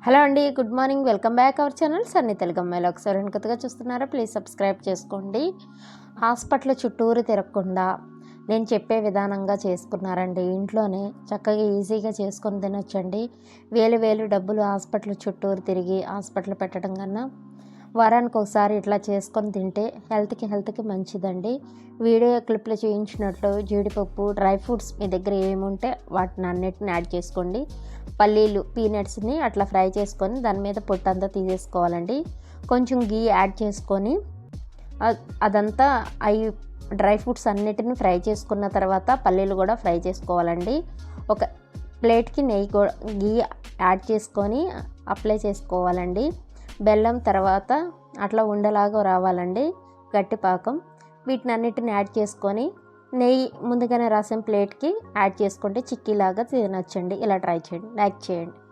Hello అండి, good morning. Welcome back our channel Sunny Telugu అమ్మాయిలు. ఒకసారి కొత్తగా చూస్తున్నారా, ప్లీజ్ సబ్స్క్రైబ్ చేసుకోండి. హాస్పిటల్ చుట్టూరు తిరగకుండా నేను చెప్పే విధానంగా చేసుకున్నారండి. ఇంట్లోనే చక్కగా ఈజీగా చేసుకొని తినొచ్చండి. వేలు డబ్బులు హాస్పిటల్ చుట్టూరు తిరిగి హాస్పిటల్ పెట్టడం కన్నా వారానికి ఒకసారి ఇట్లా చేసుకొని తింటే హెల్త్కి మంచిదండి. వీడియో క్లిప్లో చూపించినట్లు జీడిపప్పు, డ్రై ఫ్రూట్స్ మీ దగ్గర ఏముంటే వాటిని అన్నిటిని యాడ్ చేసుకోండి. పల్లీలు, పీనట్స్ని అట్లా ఫ్రై చేసుకొని దాని మీద పొట్టంతా తీసేసుకోవాలండి. కొంచెం గీ యాడ్ చేసుకొని అదంతా అవి డ్రై ఫ్రూట్స్ అన్నిటిని ఫ్రై చేసుకున్న తర్వాత పల్లీలు కూడా ఫ్రై చేసుకోవాలండి. ఒక ప్లేట్కి గీ యాడ్ చేసుకొని అప్లై చేసుకోవాలండి. బెల్లం తర్వాత అట్లా ఉండలాగా రావాలండి, గట్టి పాకం. వీటిని అన్నిటిని యాడ్ చేసుకొని నెయ్యి ముందుగానే రాసిన ప్లేట్కి యాడ్ చేసుకుంటే చిక్కీలాగా తినొచ్చండి. ఇలా ట్రై చేయండి, లైక్ చేయండి.